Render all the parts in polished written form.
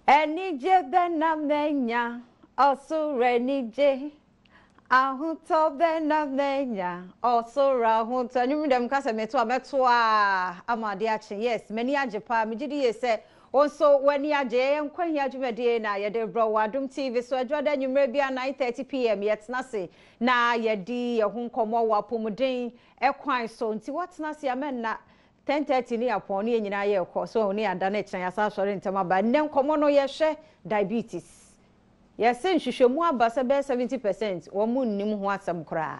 Enije benamenya osurenije ahuto benamenya osura ahuto anyum dem kasa meto amade ache yes many ajepa megidi ye se onso wani aje Nkwa Hia adwumade na ye de bro Adom TV so adwada nyumre bia 9:30 pm yetna se na ye di ye ho nkomo wa pomuden ekwan so nti watna se amenna 10:30 ni apon ni nyina ye ekọ so ni ada na ekyan asa sori ntema ba ne nkomo no ye hwe diabetes yes nhwehwemu aba se be 70% wo mu nnim ho asem kra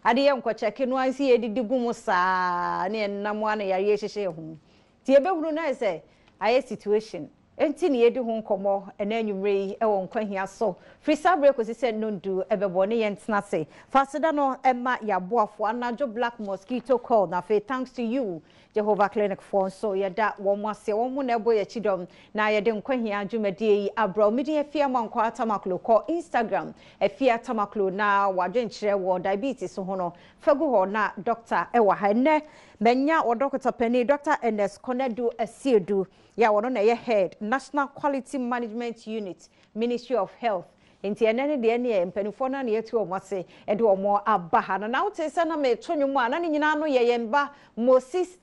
ade ye nkọ cheke no ansi edidi gumu saa ne nnam ana yare hyehye ho ti ebehuru na se aye situation enti ne yedi ho nkomo enanyumre yi ewo Nkwa Hia so free sabre ko se nondu ebebo ne yentna se fasida no ema yaboafo anajo black mosquito coil na fe thanks to you Jehovah Clinic for so yeda womase womu na ebo ye chidom na yede Nkwa Hia adwumade yi abro midi afia mankwa atamaklo ko Instagram afia atamaklo na wadwenkyere wo diabetes ho no fagu ho na doctor ewa ha ne menya odokota pani Dr. Ernest Konedu Asiedu ya wono na ye head National Quality Management Unit Ministry of Health enti enene de ne mpanifo na ne yetu omase e de omo abaha na wotese na me tonwum ana ne nyina no ye yemba Moses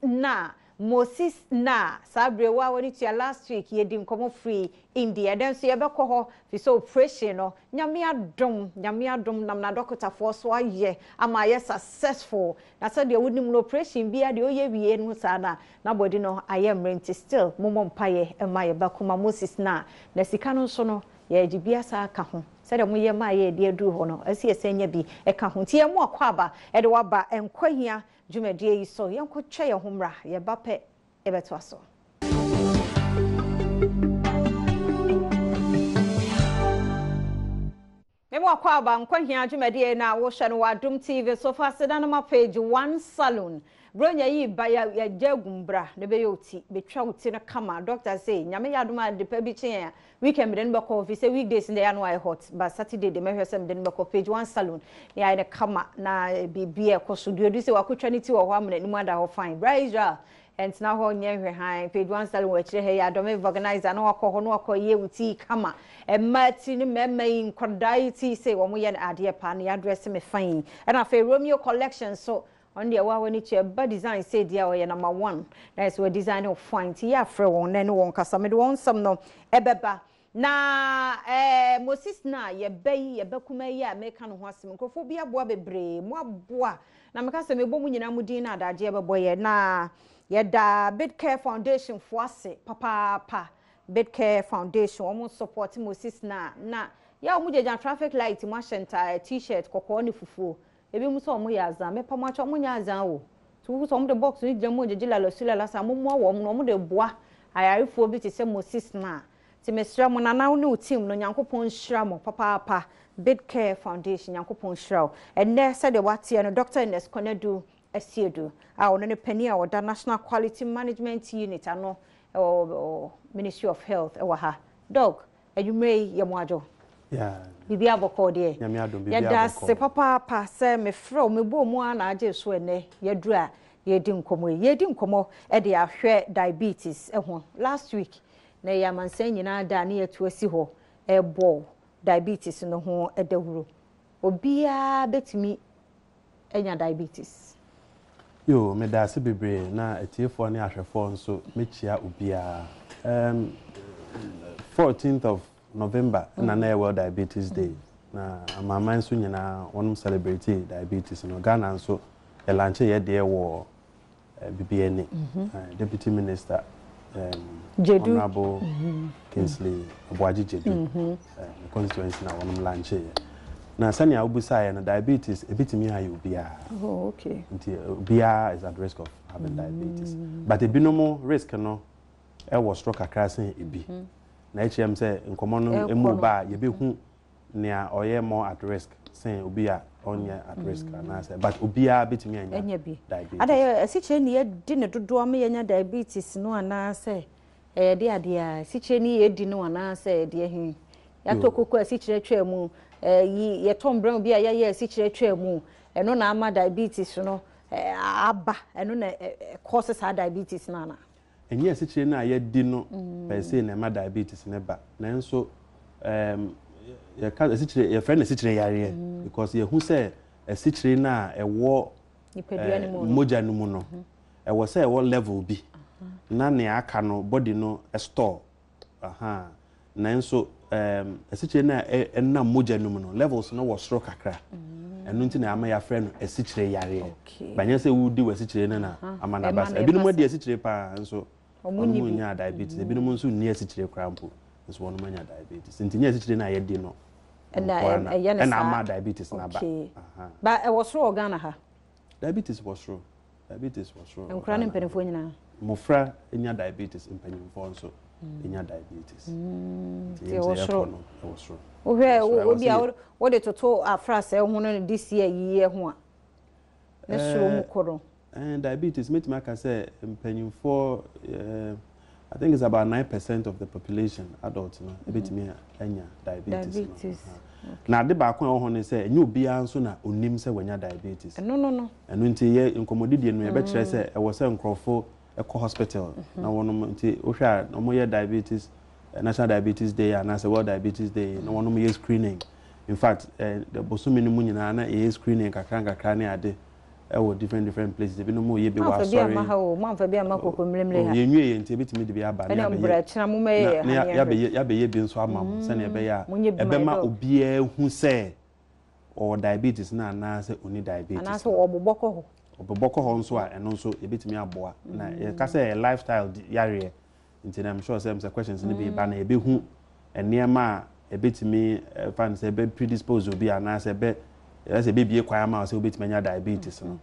na sabre wa woni tia last week ye di nkomo free India den so ye bekọ ho fi so operation no nyame adom nam na doctor for so aye ama ye successful na so de wonim no operation bia de oye wie no sa na body no aye mrenti still momo mpaye ema ye bakuma Moses na sika no so no ye gibia sa aka ho se de mo ye ma ye de adu ho no asi esenya bi e ka ho tie mo akwa aba e de waba Nkwa Hia dwumadie yi so yenko twa ye homra ye bape e beto aso memo akwa aba Nkwa Hia dwumadie na wo hwe no Adom TV so fasida no ma page 1 salon bronya yi ba ya jagumbra ne be yoti betwa wuti na kama doctor say nyame yadom ade pa bi chen weekend den be call say weekdays in the annual hot but Saturday de mehwesem den be call page 1 salon ya ine kama na bibia ekoso duodu say wakotwa ni ti wo ho amna ni mu ada ho fine Israel and na ho nyehwe han page 1 salon wa kire he Adom organizer na wakọ no wakọ ye wuti kama emati ni memai nkwadai ti say wo mo ye na ade pa na address me fine and afa Romeo collection so on the wa woni che ba design say dia we number 1 that is we design of fine ti ya frɛ won na ne won kasa me de won sam no ebeba na Moses na ye bayi ye bakuma yi a meka no ho asem nkofo bi aboa bebre mo aboa na meka se me bɔ mu nyina mu din na adaje ebebo ye na ye da Bid Care Foundation fo ase papa Bid Care Foundation omo support Moses na ya omo jeja traffic light mo ahenta t-shirt kokko ne fufuo ebi mu so omo ya azan me pa macho omo nya azan wo so so omo de box ni jamo jejila lo sila la sa mo wo no omo de boa ayarefo bi te se Moses na ti mesra mo na na no team no Nyankopon hira mo papa Bid Care Foundation Nyankopon hira enne se de watie no Dr. Ernest Konedu Asiedu a ono ne pani a oda National Quality Management Unit ano Ministry of Health ewa ha dog adwumre ye mo ajo yeah bibi aboko de nyame adom bibi aboko ya da se papa se me frɛ me bo mu ana age so ene ye dura ye di nkomo e de ahwɛ diabetes ho last week na ya mansan nyina da na ye to asi ho e bo diabetes no ho e dahuro obia betimi enya diabetes yo me da se bebre na etiefo ne ahwɛfo nso mechia obia 14th of November na World Diabetes Day na mama nso nyina wonum celebrate diabetes no Ghana nso e launch ye de wo BBN Deputy Minister Honorable Kingsley Obuaji Jedu constituency na wonum launch ye na sanya obusa na diabetes ebitimi ha obia oh okay nti obia is at risk of having diabetes but ebinomo risk no e was stroke akrasen ebi na HM say nkomo no emu ba ye behu nea oye more at risk say obia onye at risk na say but obia betimi anya diabetes ada asiche ne di ne dodo ma yenya diabetes no ana say de ade a asiche ne ye di no ana say de hin ya tokoko asiche twa mu ye tombran bia ye asiche twa mu eno na ama diabetes no aba eno na causes diabetes na enye asichire na ye di no per se na ma diabetes ne ba nanso ye ka asichire ye friend asichire yare because ye hu say asichire na ewo nipadua ni mu moja no mu no ewo say ewo level bi na ne aka no body no store nanso asichire na na moja no mu no levels no wo stroke kakra enu nti na ama ya friend asichire yare banya say wudi wasichire na ama na basa ebi no mo di asichire pa nso omu nya diabetes ebi no mo nso ni asichire krampo nso wono manya diabetes nti nya asichire na ye di no na ama diabetes na ba ba e was ro Ghana ha diabetes was ro enkura ne mpenefo nyina mofra enya diabetes mpenefo nso enya diabetes ti was ro ohwe obi a wo de toto afra se hu no this year yiye ho a ne suro mu koro and diabetes make me can say mpenefo I think it's about 9% of the population adults no ebetimi enya diabetes. Na de ba kon ho ne say enye obi anso na onim say wanya diabetes. No. Enu nti ye incommodity no e be kire say e wo say nkrofo e ko hospital na wonom nti o hwa no mo ye diabetes National Diabetes Day and as World Diabetes Day no wonom ye screening. In fact the bosumi no mu nyina na e screening kakra ne ade different places ebi no mo ye be wa sorry man fa bia makoko mlemle ha ye nwie ye nti ebitimi de bia ba na mbra china mo me ya be ye bi nso amam se na ebe ya ebe ma obi hu se o diabetes na se oni diabetes na so oboboko ho nso a eno nso ebitimi aboa na ye ka se lifestyle yare nti na I'm sure some questions ni be ba na ebe hu enema ebitimi fan se be predispose obi ana se be as a baby kwaya ma say obetime nya diabetes no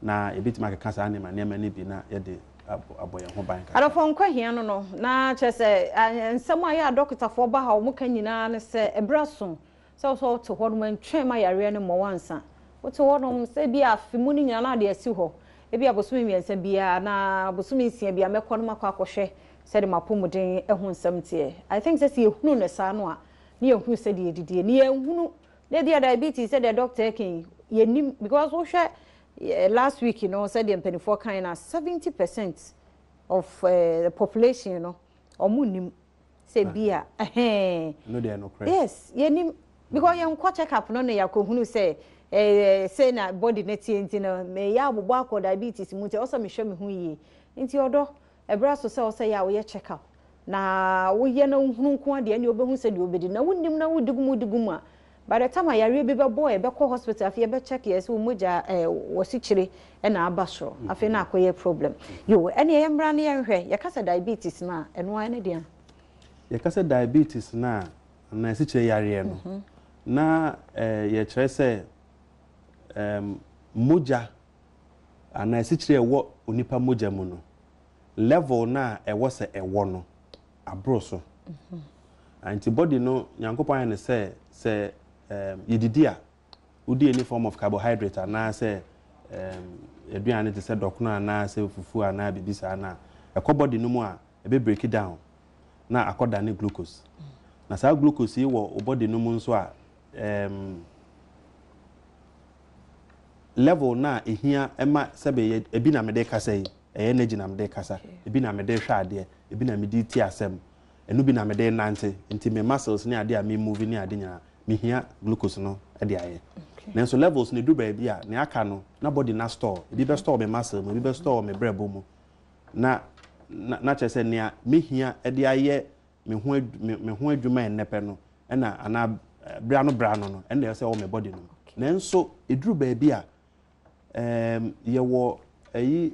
na ebetime akeka sa ne ma ne ma ne bi na ye de aboye ho ban ka Adom Nkwa Hia no na che se nsem aye doctor fo ba ha o muka nyina ne se ebraso so to ho no ntwe ma yare ne mo wansa wo to ho no se bi afimu ni nyina na de asi ho e bi abosumi miensa bia na abosumi nsia bia mekọ no makọ akọhwe se de mapomuden ehun nsem tie I think se ehunu ne sa no a ne ehunu se de edidie ne ehunu the diabetes said the doctor can because last week said the 24 kind 70% of the population omunim say bia no they are no correct yes because you check up no ya ko hunu say na body net no me ya bobo akọ diabetes mu te also me hwe me hu yi nti odo ebra so say ya we check up na wo ye na hunu nko ade ne obehu say de obedi na wonnim na wodigumu a by the time I be boy be call hospital afia be check yes wo moja wosichire e na abasoro afia na akoye problem yo ene ye mra ne yenhwe ye kasa diabetes na eno an ne dia ye kasa diabetes na sichire yare no na ye kire se moja ana sichire wo onipa moja mu no level na e wo se e wo no abroso antibody no nyankopon ne se yedidia udi any form of carbohydrate na say eduane te say dokuna na say fufu na bibisa na ekobody no mu a ebe break it down na akoda ne glucose na sa glucose yi wo body no mu nso a level na ehia ema sebe ebi na mede kasa yi energy na mede kasa ebi na mede hwa ade ebi na mede ti asem enu bi na mede nante nti me muscles ne ade a me move ne ade nya mihia glucose no e de aye nanso levels ne du ba bia ne aka no na body na store ebi be store me muscle me be store me brebo mu na chese ne mihia e de aye me ho adwuma ennepe no e na ana bra no e na say o me body no nanso eduru ba bia ye wo ayi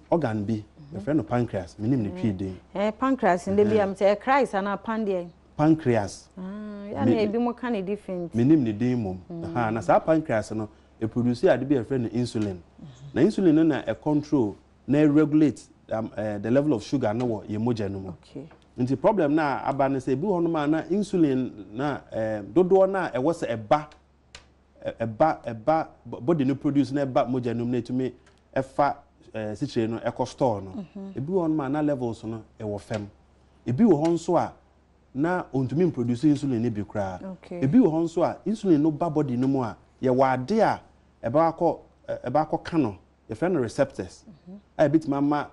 organ bi the friend of pancreas minim ne twi den pancreas nde bia am say Christ ana pandie pancreas ya na ebi mo kan different minim ne den mom na sa pancreas no e produce ade bi a friend insulin na insulin no na e control na regulate the level of sugar na wo ye moja no mo nti problem na aba na say bi ho no ma na insulin na dodo na e wo se eba body no produce na eba moja no na tumi e fa sichire no e ko store no ebi ho no ma na levels no e wo fem ebi wo ho nso a na ontumi produce insulin ne bi kra ebi wo ho nso a insulin no ba body no mu a ye wade a e ba akọ kano ye friend receptors a bit mama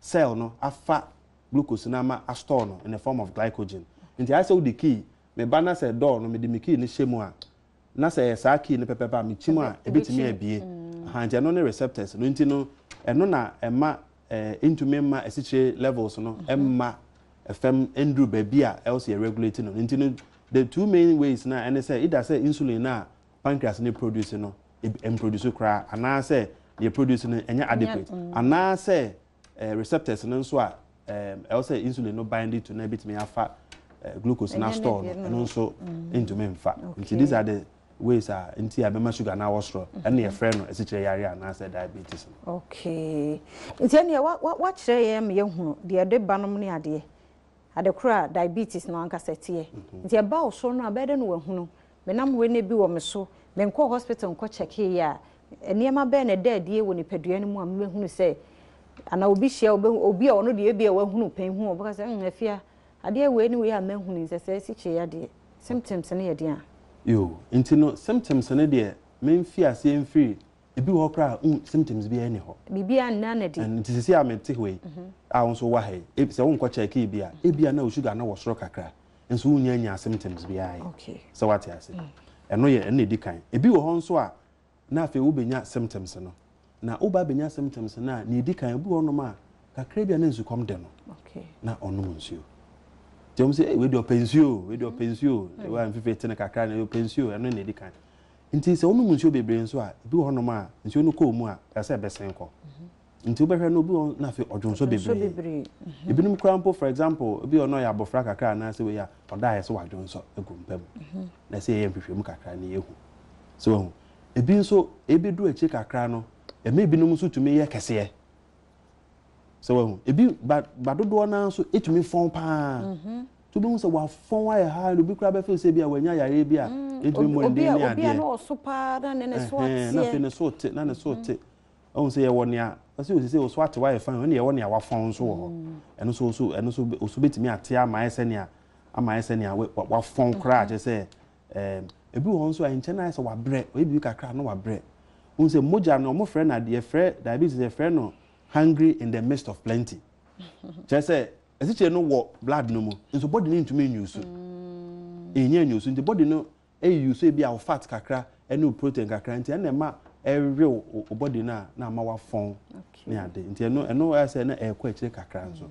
cell no afa glucose na ma a store no in the form of glycogen nti I say the key me ba na say door no me de me key ni hyemu a na say sa key ni pepepa me chimu a ebetimi abie ha nti no ne receptors no nti no eno na ema into memma esiche levels no emma fm endru baby a else regulating no nti no the two main ways na and say either say insulin na pancreas ni produce no produce kra ana say they produce no enya adequate ana say receptors no so a else insulin no bind to na bitimi afa glucose na store no so into memfa nti these are the ways are nti abema sugar na wostro and your friend no esiche yare ana say diabetes okay nti ene what kire ye me hunu de de banom ne ade adekura diabetes no anka setie nti e ba so no abede no wahunu me nam we ne bi wo me so me nko hospital nko check ya eniema be ne da die wo ni padua no mu am me hunu say ana obi hia obi a ono de bia wahunu pen hu obo ka say afia ade we ni we a me hunu se esiche ya de symptoms ne ye de a yo nti no symptoms ne de me mfi ase mfiri ebi wo kra symptoms bi ene ho bibia nna na di nti sisi a mete hwe a won so wa he se won ko check bi a ebia na sugar na wo soro kakra nso wunya nya symptoms bi ai okay so what you say eno ye ene di kan ebi wo ho nso a na afi wo benya symptoms no na wo ba benya symptoms na ni di kan ebi wo no ma kakra bia na nsu kom de no okay na ono nsuo Jom say we do pensio wa mfife tene kakra na pensio eno ne di kan nti se onu nsuo bebre nso a bi ho no ma nsuo no ko mu a ya se besen ko nti obehwe no bi na fe odwonso bebre ebinum krampo for example bi ono ya bofra kakra na se we ya oda ya se wadwonso egumpam na se ye mfihwem kakra na yehu so ebi nso ebi du echi kakra no eme ebinum nso tumi ye kese so ebi badodo na nso etumi fon pa to be so wa fon wa ha no bi kra be fe se bi a wanya yare bi a etumi mo ndi ni ade obi na so pa na ne so ate na fe ne so te na ne so te on se ye woni a se o se o so ate wa ye fan ne ye woni a wa fon so ho eno so oso betimi ate ama ese ne a wa fon kra je se ebi won so a nche na se wa bre ebi kakra na wa bre on se moja no mo frɛ na de frɛ diabetes de frɛ no hungry in the midst of plenty je say esiche no wo blood no mu nso body ni ntumi nyusu enya nyusu nti body no use e bia fat kakra ene protein kakra nti na ma real body na ma wa fon ni ade nti eno I say na ekwa ekire kakra nso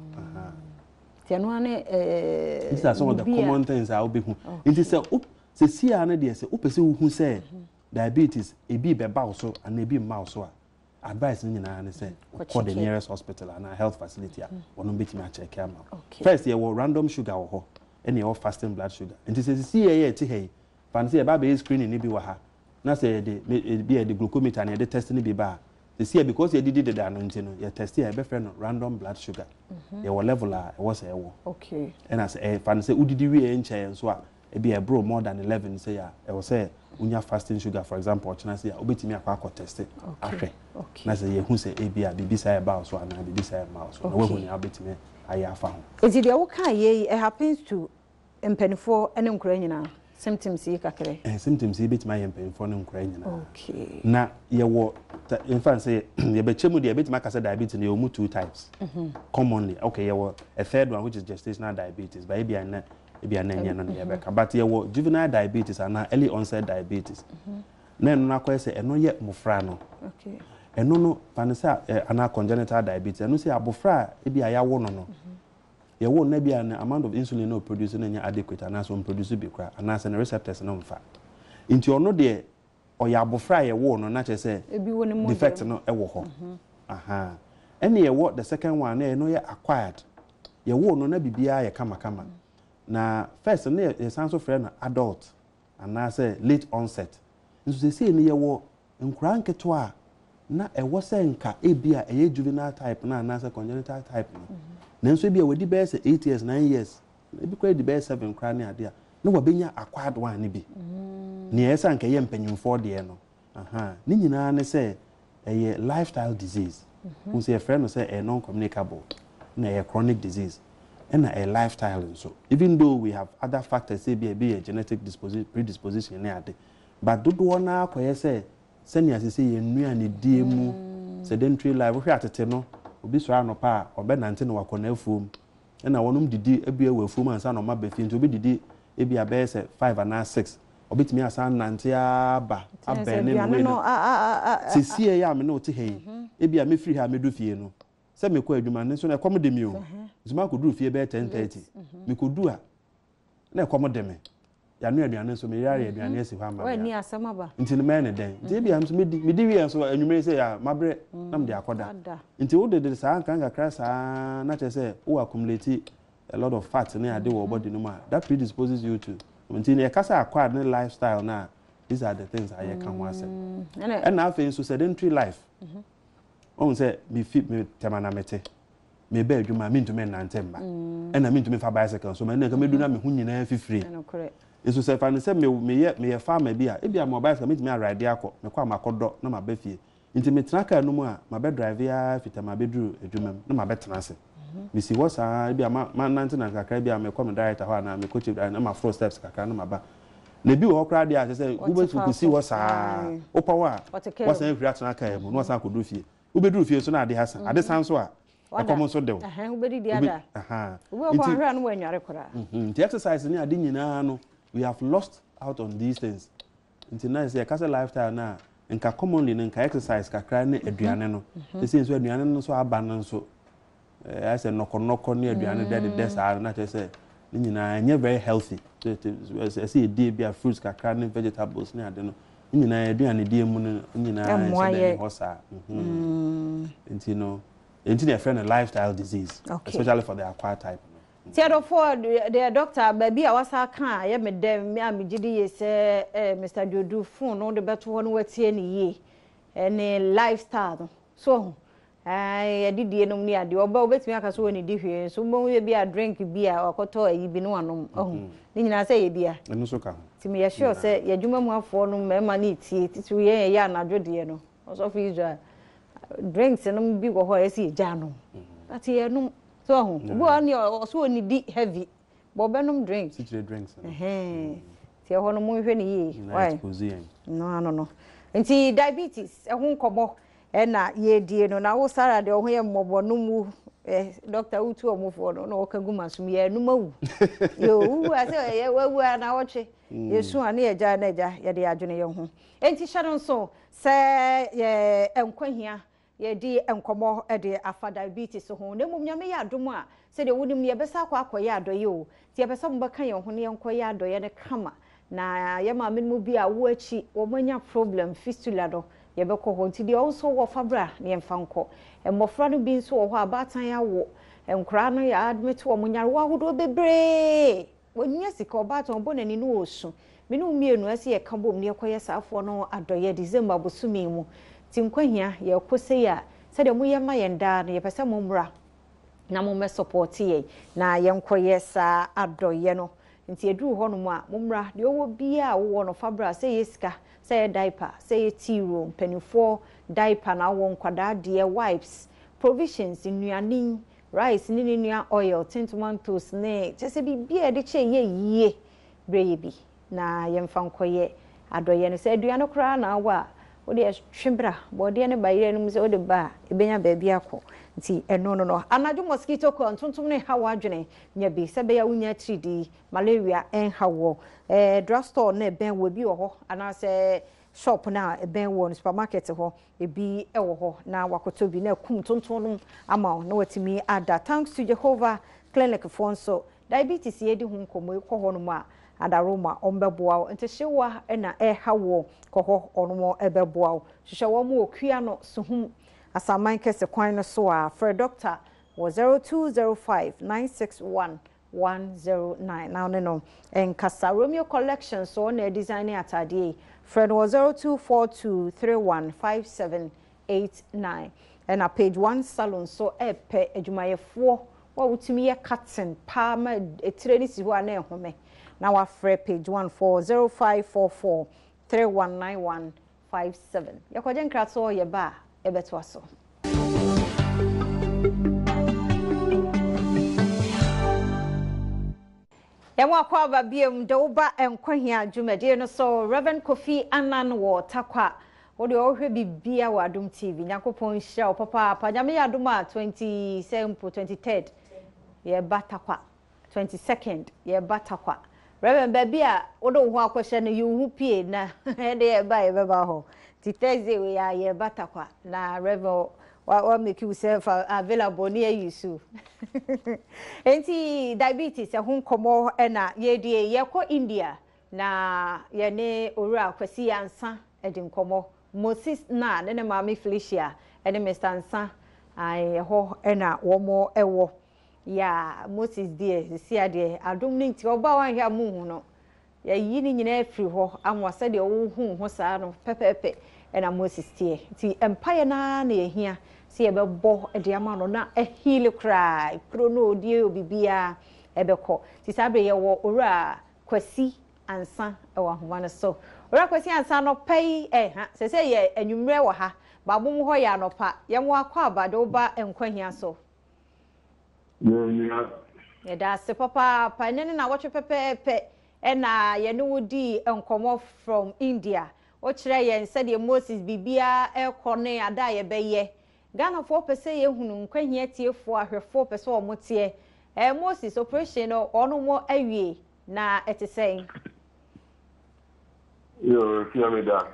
nti eno ane these are some of the common things I will be hu nti se sia na de se opese hu say diabetes ebi be ba so and ebi ma so a advice ni nyina na say call the nearest hospital and health facility wono betimi a check am first you will random sugar wo ho ene your fasting blood sugar nti se see ye ti hey fan say ba be screening ni bi wa ha na say the be the glucometer na the test ni bi ba the see because you did the no nti no you test here be friend random blood sugar your level a e was e wo okay and as fan say udidi wi enche so a e be bro more than 11 say ya e was say unya fasting sugar for example ochina say obetimi akwa test ahwe na say ye hu say e bia bibi say about so ana bibi say about so na we hu ni obetimi aye afa ho is it the what can ye it happens to empenfo ene nkura nyina symptoms yi kakere symptoms yi betimi aye empenfo ne nkura nyina okay na ye wo in fact say ye be chemu de betimi akasa diabetes ye omu two types commonly okay ye wo a third one which is gestational diabetes but e bia na ebia na nya no na yebeka but ye wo juvenile diabetes and early onset diabetes na eno na kwese eno ye mofra no okay eno no panisa ana congenital diabetes eno se abofra ebia ya wo no ye wo na bia na amount of insulin no produce na nya adequate ana so produce bi kra ana se na receptors no mfa nti ono de oya abofra ye wo no na che se defect no e wo ho aha ene ye wo the second one na eno ye acquired ye wo no na bibia ye kama na first na ye sanso frɛ na adult and say late onset nso se ne ye wo nkura nketo a na e wo se nka ebia eye juvenile type na say congenital type na nso ebia wadi be say 8 years 9 years ebi kwa di be 7 nkura ne ade a na wa benya acquired one ne bi ne ye san ka ye mpanyimfo de no aha ni nyina ne say eye lifestyle disease nso ye frɛ no say a non communicable na a chronic disease and a lifestyle so even though we have other factors say be a genetic predisposition na ade but dodo na akoye say senior say ye nua ne die mu sedentary life we atete no obi so anopa a obenante no wakona afuom na wonum didi ebia wa afuom ansa no ma befi nti obi didi ebia be se 5 and 6 obetimi asan nante aba abene no sesie ya me no te hei ebia me free ha me do fie no se me ko adwuma ne so na ekom de mi o zuma ko do fie be 10:30 me ko du a na ekom de me ya no aduane so me yare aduane asi ho ama we ni asama ba nti ne me ne den nti ebia so me di wi so anwumere se ya mabre nam de akoda nti wo de sa kan kakra sa na che se wo accumulate a lot of fat in your body no ma that predisposes you to nti e kasa acquired ne lifestyle na these are the things I can want say and now for so sedentary life on say me fit me temana mete me be adwuma me ntumi nantemba and na me ntumi fa bicycle so me na ka me du na me hu nyina fifire eso se fa ne se me farmer bi a e bia mo bicycle me ntumi ride akọ me kwa makodo na ma ba fie nti me tena ka no mu a ma be drive ya fitama be duru adwuma na ma be tena se me si what sa bia ma nante na kakra bia me come director ho na me coach na ma 4 steps kakra na ma ba na bi wo kra dia say wo be to see what sa opa wa what say kra tena ka mu no sa ko duru fie wo be duru fie so na ade hasan ade san so a akomo so de wo wo be di ada wo ko hra no wanware kra the exercise ni ade nyina no we have lost out on these things nti na say kasa lifestyle na nka commonly nka exercise kakra ne aduane no say so aduane no so aba no so I said noko ni aduane de saa na che say ni nyina nye very healthy I say dey be fruits kakra ne vegetables ne ade no ni nyina aduane die mu no nyina say ho saa nti no nti friend a lifestyle disease especially for the acquired type. Tiado for the doctor baby awasa kan ye me dem me amigidi ye say Mr. Jodu phone no de beto ho no watie ni ye any lifestyle so I did the enum ni ade oba obetimi aka so woni di hwe so mo we bia drink bia okoto ayi bi no anom ni nyina say ye bia enu so ka ti me ye sure say ye dwuma mu afo no mema na tie titu ye ya na dwode no so for Israel drinks no bi go ho esi eja no that ye no so ho bo ni so ni di heavy bo benum drinks drinks ti ho no mo hwe ni ye why no nti diabetes e ho nkomo na ye die no na wo sara de ho ye mmobo no mu doctor utu omofo no no ka gumasum ye no mawu yo wu ase ye wawu na woche yesu ane ye ja na ja ye de adwene ye ho enti hye so se ye Nkwa Hia ye di enkomo de afa diabetes ho na mum nyame ya adom a se de wonim ye besa akwa akoye adoye o ti ye besa mbaka ye ho ne enkoye adoye ne kama na ye ma menu bi a wo achi wo manya problem fistula do ye beko ho nti de also wo fabra ne mfa nko mmofra no bi nso wo ho abatan ya wo enkra no ya admit wo munyare wo ahodo bebre wonya sika obatan obonani no osu menu mienu ase ye kabom ne ekoye saafo no adoye December bosumi mu ti Nkwa Hia ye kose ya se de mu ye ma ye nda ne ye pese mu mra na mu me support ye na ye nkoye sa adoye no nti eduru ho no mu a mu mra de owo bia wo no fabra se ye sika say diaper say tea room penifo diaper na won kwada de wipes provisions nnuane rice ni nua oil tomatoes ne chese bibia de che ye breye bi na yemfa nkoye adoye no say aduane kra na wa wo de twembra bo de ne bayire no se wo de ba ebenya ba bia ko nti no anaju mosquito ko ntontom ne hawa adwene nya bi se be ya unya 3D malaria en hawo drugstore na ben wo bi wo ho ana se shop na ben wo supermarket ho ebi wo ho na wakoto bi na kum tontom no ama na watimi ada thanks to Jehovah clinic for so diabetes ye di hu nkomo ko ho no ma adaroma ombeboa nti hyewa na hawo ko ho onomo ebeboa hwehwe wo mu okua no suhum asaman kese kwan no so a for doctor was 0205961109 now no en kasa Romeo collection so na design atade friend was 0242315789 and a page 1 salon so epe adwumayefo wa wutimi ye cutting pa ma etire ni si ho ana ehome na wa free page 140543191157 yakoje nkrato ye ba ebeto aso Yamwa kwa babiem de uba Nkwa Hia dwumade no so Reverend Kofi Anan wo takwa Odi ohwe bibia wa Adom TV Nyankopon hia papa pa nyame ya Adom a 23rd ye batakwa 22nd ye batakwa Reverend baby a odo ho akwhye no yu pie na e de ba ye beba ho ti Thursday we ya ye batakwa na Reverend wa make yourself available near you so enti diabetes ya hun komo na ye die ye ko India na ye ne owura kwasi ansa edin komo Moses na ne mama Felicia ene Mr. Nsa ai ho na womo ewo ya Moses die si ade Adom ni nti oba wan hia mu hu no ya yi ni nyina afiri ho amwasa de wo hu ho saa no pepepe ena Moses tie nti empire na na ehia si ebebo de ama no na ehile cry pro no die obibia ebekọ ti sabre ye wo owura kwasi ansa ewa homa no so ora kwasi ansa no pay ha se ye anwumre wo ha babom ho ya no pa ye mo akwa abade oba Nkwa Hia so ye da se papa pa ne na woche pepepe na ye no wodi enkomo from India o kire ye nse de Moses bibia ekone ada ye beye Ghana for pese ye hunu Nkwa Hia tiefo ahwefo pese o motie Moses operation no ono mo awie na etesen Yo, fiame da.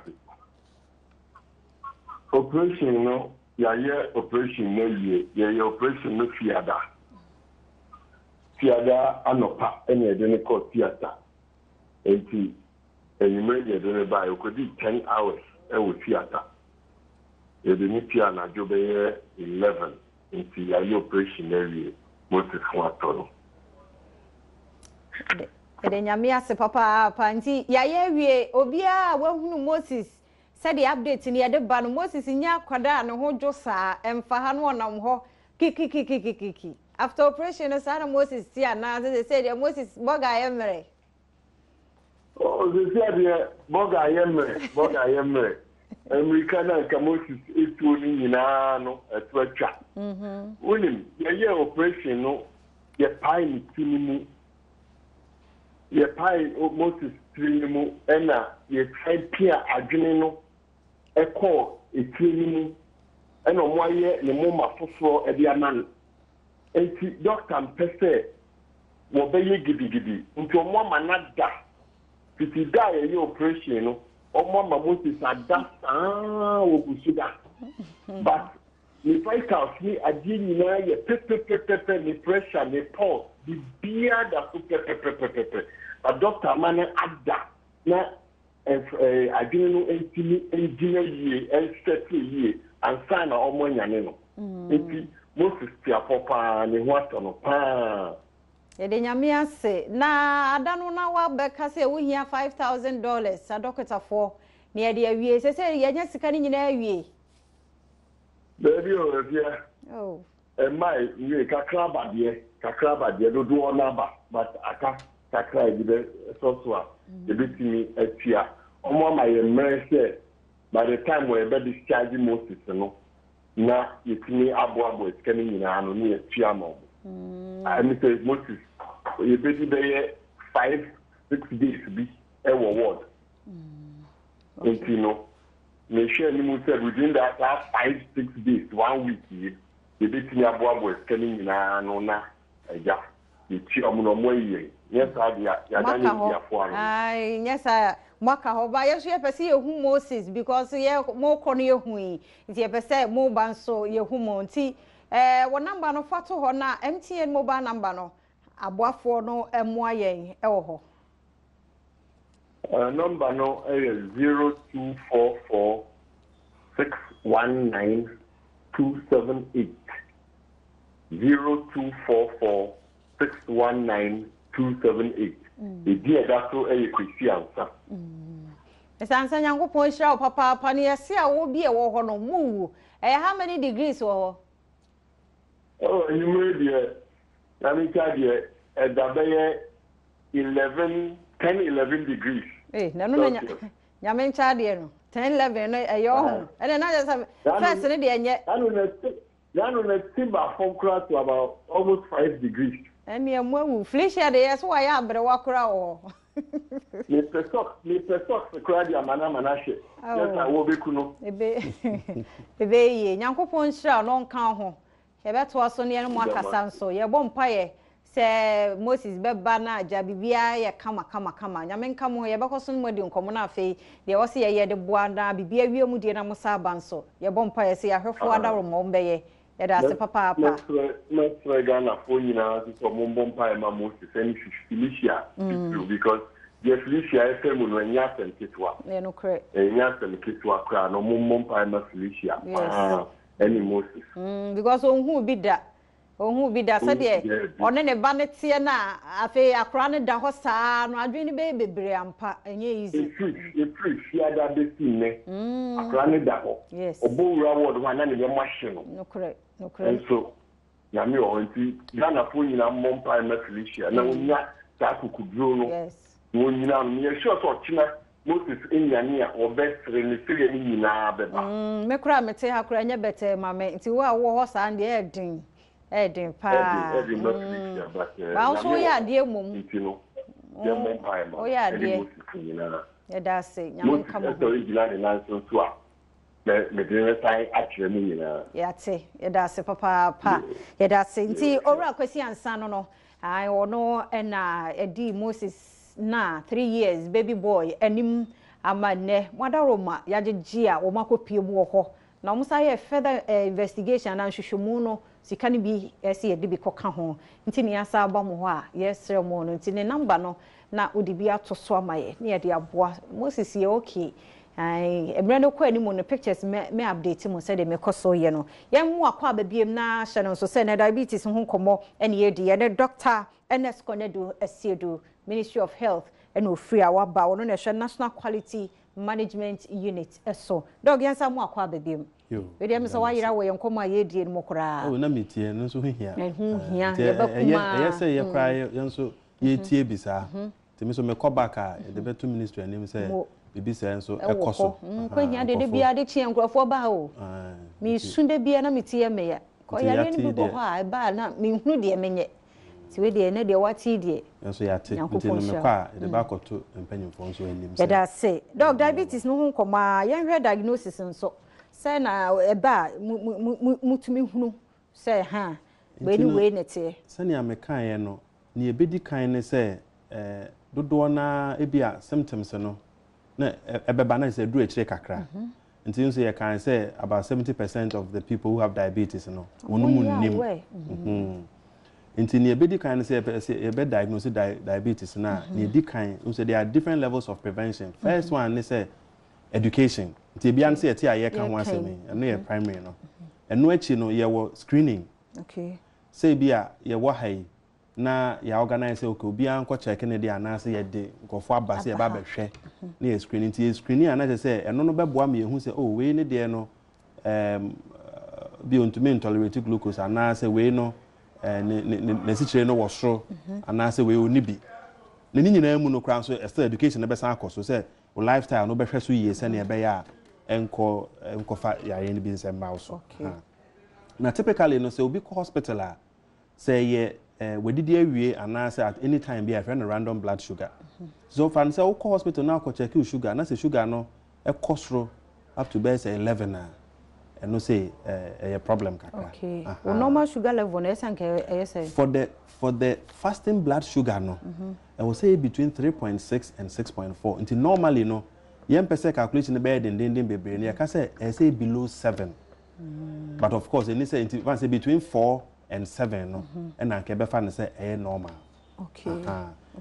Operation no, ya operation no ye operation no fiada. Fiada anopa ene de ne call theater. Enti enime ye de ba e ko di 10 hours e wo theater. Ye de ni pia na jo be 11. Enti ya operation no ye Moses fo atoro. Ede nyame ase papa panti ya ye wie obia wahunu Moses said the update ni ede ba no Moses nya kwada ne ho jo saa emfa ha no onam ho kiki after operation no saa Moses tia na they said Moses boga yemre oh they said boga yemre America na ka Moses etu ni nyina no etu atwa unim ye operation no ye pai ni tinimu ye pai Moses trinimu ena ye try pia adwene no eko etrinimu ena mo aye ne mo mafoforo e dia man enti doctor mpese wo be ye gidigidi nti omo manada fiti da ye operation no omo ma Moses ada wo kusuda but ni vital ni adi nyina ye pepe ni pressure ni pulse the beard that pepe a doctor man ada na adwene no entimi engineer ye ensettle ye ansa na omo nyane no enti Moses tia papa ni ho ato no pa Ede nyame ase na adano na wa beka se wo hia $5,000 a doctor for na ye de awie se ye nya sika ni nyina awie baby o bia oh mai ni kakra badie do do na ba but aka kakra ibe so the bitimi atia omo ma ye mrese by the time we be discharge Moses no na yetimi abo etkani nyina no ni atia mo I mean say Moses ye be be 5-6 days bi e wo ward no me share ni mo say within that 5-6 days 1 week ye betimi abo etkani nyina no na eja yeti omo mo ye yes ya dani ya fo aro ai nyesa maka ho ba yeso ye pese ye hu Moses because ye mo kono ye hu yi nti ye pese mo banso ye hu mo nti wo number no fato ho na MTN mobile number no aboafo no emo ayen e wo ho number no is 0244 619 278 0244 619 278 Edia daso kwesi ansa esansa Nyankopon hira papa ne yesi a wo bi e wo ho no mu how many degrees wo ho oh you made the Namika de dabaye 10-11 degrees na no nyame ncha de no 10-11 no e yo ho e na just first ne de enye Yano na timber from crack to about almost 5 degrees. And you move Felicia, yes, why I better walk around. Me pesok se kwa dia mana hye. Yes I wo be kuno. Ebe ye Nyankopon hira no nka ho. Ye beto aso ne no akasa nso ye bom paye se Moses beba na aja bibia ye kama nyame nka mo ye bekoso no modi nkomo na afei de wo se ye de boa na bibia wiemu de na mo sa banso ye bom paye se ya hwefo adaro mo mbeye ye da se papa Let's Ghana for you now to mo paye ma Moses any Felicia because the Felicia FM no nya sem kitwa no kre nya sem kitwa kra no mo paye ma Felicia any Moses because onhu bi da se de one ne ba ne tie na afi akra ne da ho saa no adwene be bebre ampa enye easy ya da be sinne akra ne da ho obowura word ho na ne be mahye no kre so ya mi o nti Ghana fo nyina mompa ma Felicia na onya ta kukuduro no wonyina no ye sure so china Moses enyane a obesre ne sire ni nyina beba me kura mete hakura nya bete mame nti wo a wo ho saa de edin pa ba so ya de mum nti no ye mompa ma o ya de ye da se nyame kamo so original ni nanso so a me de sai akire mu nyina ya te ye da se papa ye da se nti owura kwasi ansa no ai ono na edi Moses na 3 years baby boy anim amane wadaroma yajeji a wo makopie mu ho na wo sa ye further investigation na nhwehwemu no sika ne bi ese ye de bi koka ho nti ne asa aba mo ho a yesre mo no nti ne number no na odi bi atoso amaye ne ye de aboa Moses ye okay ai emre no kwa ni mo no pictures me update mo say de me koso ye no ye mu akwa babiem na hye no so say na diabetes ho komo ene ye de ye ne doctor NS Konedu Esiedu Ministry of Health and ofri awaba wono na National Quality Management Unit eso dog yansa mu akwa babiem we dem so wayira wo yenkomo ayedie no mokora na metie no so hia ye bakuma ye say ye kra yenso ye tie bisa temi so me ko back a de beto ministry anim say bibi say enso ekoso Nkwa Hia de bia de chie nkrofo ba o mi sunde bia na metie me ya ko yare ni bi ho a ba na mi hunu de menye ti we de na de wati de enso ya te nti no me kwa de ba koto empanyimfo nso anim say da say dog diabetes no hu nkoma yan hwe diagnosis nso say na eba mutumi hunu say ha we ni we nete sani amekan ye no ni ebedi kan ne say dodo na ebia symptoms no na ebeba na say do a chire kakra nti nso ye kan say about 70% of the people who have diabetes no wonu munnim nti ni ebedi kan say e be diagnose diabetes na ni edi kan nso there are different levels of prevention. First one ne say education nti bia nse eti aye kan ho asemi no ye primary no eno achi no ye wo screening say bia ye wo hai na ya organize okay obi an ko check ne dia na say ye de nkofo abase ye ba behwe na ye screening nti screening ana say eno no beboa me ehu say oh we ne de no bi ontumi intolerate glucose ana say we no ne sichire no wo soro ana say we oni bi ne nyina mu no kran so education na be san akoso say o lifestyle no be hwe so yie se na be ya enkofa yare ni bi nsem ba so na typically no say obi ko hospital a say ye wedidi awie ana say at any time be a friend random blood sugar so fan say o ko hospital na ko check your sugar na say sugar no e kosoro up to be say 11 na and no say a problem kakra normal sugar level no say for the fasting blood sugar no I will say between 3.6 and 6.4 until normally no yem pese calculation be den bebre na ka say say below 7 but of course any say between 4 and 7 no and na ke be fa say normal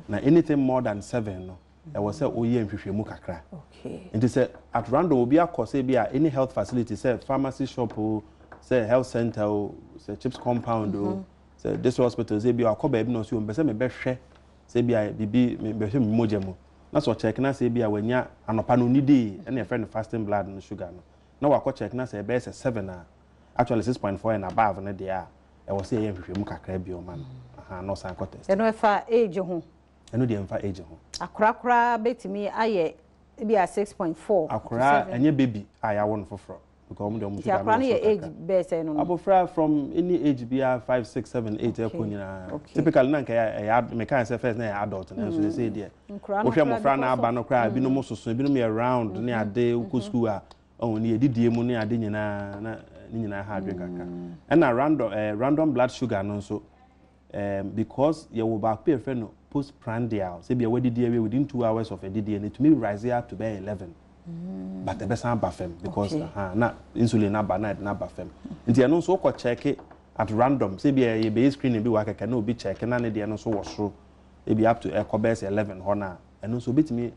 na anything more than 7 no I will say oye nhwehwemu kakra it say at random obi akose bia any health facility say pharmacy shop say health center say chips compound say this hospital say bia akoba bi no so be say me be hwe say bia bibi me be hwe moja mu na so check na say bia wanya anopa no nidi and your friend fasting blood and sugar no na wa ko check na say be say 7 actually 6.4 and above na there I will say nhwehwemu kakra bi o man no san ko test eno fa age ho eno de mfa age ho akra betimi aye bia 6.4 akra enye baby aya won foforo because the sugar no age base no abofra from any age bia 5 6 7 8 ekonyina typically na nka me kan say first na adult na so they say there wo hwe mofra na aba no kra bi no mososo bi no me around ne ade uko school a on ne edidie mu ne ade nyina na nyina ha drink aka and na random blood sugar no so because you will back pay friend postprandial say be wedidie we within 2 hours of edidie and it may rise up to be 11 but the best bafem because na insulin na ba na bafem nti eno so ko check at random say be be screen bi wa keke na obi check na ne de no so wosoro e be up to ekobes 11 ho na eno so bitimi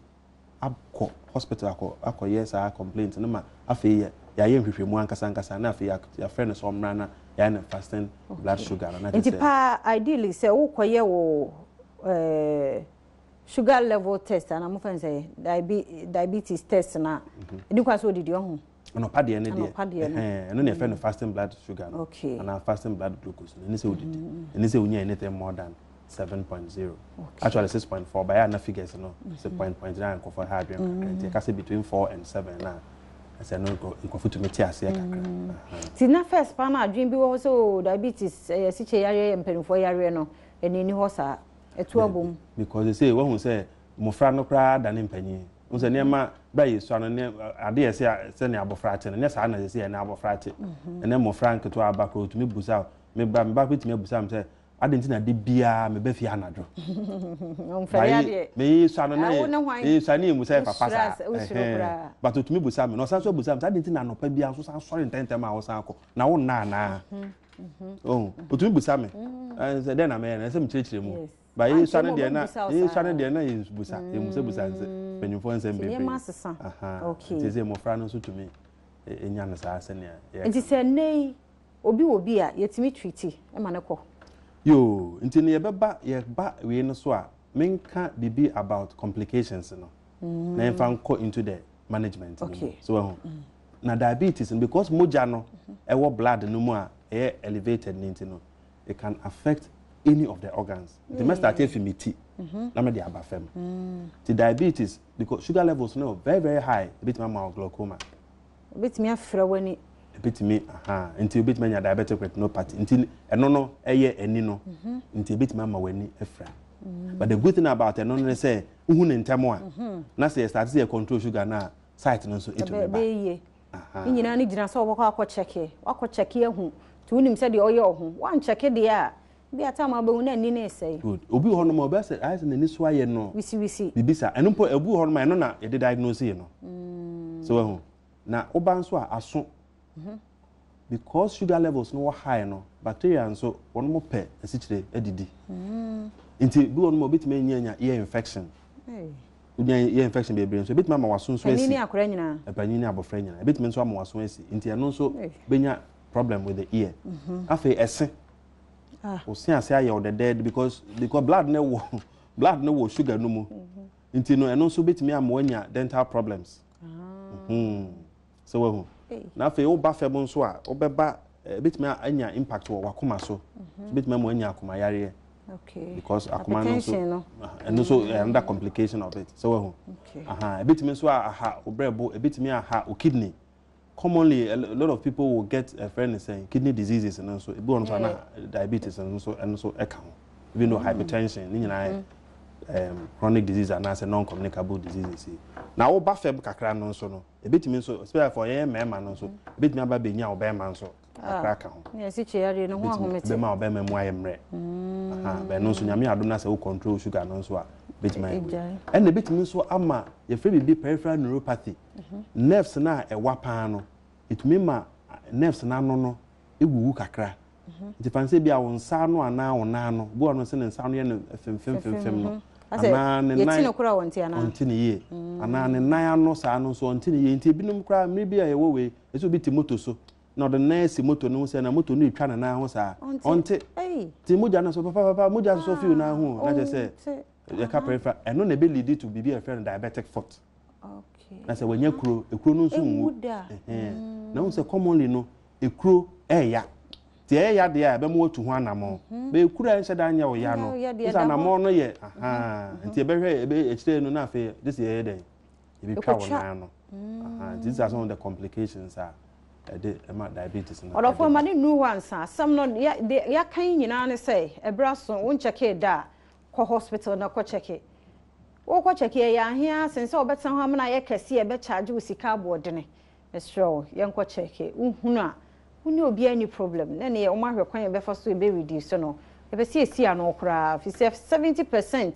akọ hospital akọ yes a complaint na ma afi ya ye nhwehwemu ankasa na afi ya friend so mra na ya na fasting blood sugar na nti pa ideally say wo koye wo sugar level test and I'm fan say diabetes test na ni kwa so didi ohun no pa de ne de no ne fe no fasting blood sugar no and fasting blood glucose ni say odidi ni say unya anything more than 7.0 actually 6.4 by na figures no 6.9 ko for hard drink ka say between 4 and 7 na say no ko futu meti ase kakra ti na first pa na adwin bi wo so diabetes si che yare empenfo yare no eni ni ho sa etuabom because they say when we say mofra no kra da ne mpanyi we say nema ba yesu no ne ade se ne abofra ate ne sa na say ne abofra ate ene mofra nketo abakro tumi busa me ba kwetimi busa me say ade ntina de bia me ba fi anadro me yesu no na yesu ani mu say papa sa but tumi busa me no san so busa me ade ntina no pa bia so san sori ntentem a wo san akọ na wo na oh tumi busa me say den na me na say me chirechire mu ba yi sane de na yi busa e musa busa nse penyufo nse mbebe okay teze mo fra no so tumi enya na sa ase ne nti se nei obi a yetimi treat e ma ne kọ yo nti ne ye ba we no so a menka bibi about complications no na en fan go into the management so na diabetes because moja no e wo blood no mu a e elevated ninti no it can affect any of the organs. The must start if me tea. Na me dey abafem. The diabetes because sugar levels now very very high. A bit my glaucoma. A bit me afra wani. A bit me until bit me diabetic retinopathy. Until no eye eni no. Until bit me wani afra. But the good thing about no say uhun ntemo a. Na say start to control sugar na site no so it will be. Nyina ni gina so wako check ehu. Tu unim say de oye ohu. Wan check de a bi atama ba wona ni na say good obi ho no ma ba say ai say ni so aye no wisi bibisa eno po abu ho no ma eno na ye de diagnose ye no so ho na oba nso a aso because sugar levels no high no bacteria nso wono mo pe asichire adidi nti bi wono mo bitime nya ear infection ear infection be brain so bitime ma waso nso asi ni akora nyina epanyi ni abofra nyina bitime nso ma waso asi nti eno nso benya problem with the ear afi ese o see ase aye the dead because blood no wo sugar no mu nti no eno so betimi amwanya dental problems so we na fe o ba fe bo nso a obeba betimi anya impact wo wakoma so betimi amwanya akoma yare because akoma no so eno so another complication of it so we betimi nso aha obrebo betimi aha o kidney. Commonly, a lot of people will get a friend saying kidney diseases and also diabetes and also account. Even though hypertension, chronic disease and as a non-communicable diseases. Now, all buffet kakra no so a bit means so, especially for a man also, a bit me about being your bear man so. Yes, it's a no one the mouth bear memoir. But no sooner me, I don't know control sugar and so. Bit my and the bit means so ama your free be peripheral neuropathy. Nerves na e wapano. It mean ma nerves na no e wuwu kakra. It fancy be a won sa no ana ona no. Bo no se ne sa no ye no fem no. Ana ne nine no kura won ti ana. Won ti ne ye. Ana ne nine ano sa no so won ti ne ye. Nti binum kura me bi a ye wo we. E so bi ti moto so. Na the nurse moto no say na moto no twa na ho sa. Onti. Ti moja na so papa moja so feel na ho. Na je say the peripheral and no be lead to be a friend diabetic foot. Okay. Na say when you kro no so wu. Na we say commonly no ekro ya. Ti ya de a be mo tu ho anamo. Be kura ense da anya wo ya no. Isa anamo no ye nti be hwe be ekire no na afi this year den. E be twa wo na no. These are some of the complications de ema diabetes na Odo for mani nu wansa some no ya kan nyina ne say ebra so won check da ko hospital na ko check wo ko check ya ahia sense obetan ho amna ye kase e be charge wo sika boardene esro ye nko check uhunu a uni obi any problem na ne ye o ma hwe kwan ye be fa so e be reduce no e be si ano kra fi 70%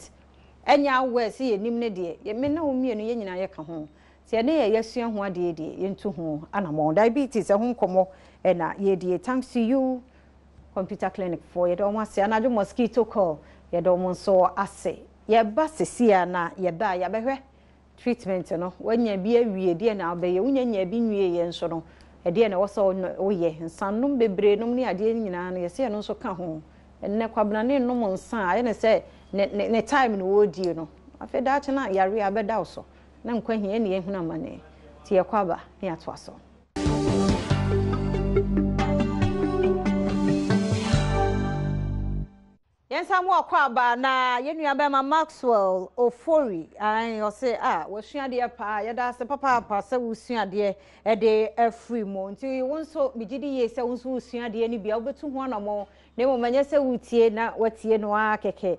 enya we si ye nim ne de ye me na o mienu ye nyina ye ka ho ti ne ye yesua ho ade de ye ntu ho anamon diabetes e ho nkomo e na ye de thanks to you computer clinic for ye do mo se anadwo mosquito call ye do mo so ase ye ba sesia na ye ba ya behwe treatment no wanya bi awie de na be ye unya bi nwie ye nso no e de na wo so oye nsanum bebre num ne ade nyina no ye se no nso ka ho enne kwabna ne num nsan aye ne se ne time no wodi no afeda che na yare abeda wo so na Nkwa Hia ne ehunu amane ti ye kwaba ne ato aso Yensamu akwaba na yenua be ma Maxwell Ofori o se wo suade pa yeda se papa se wo suade e de afri mo nti wonso migidi ye se wonso suade ni bia obetu ho na mo na mo manye se wutie na watie no akeke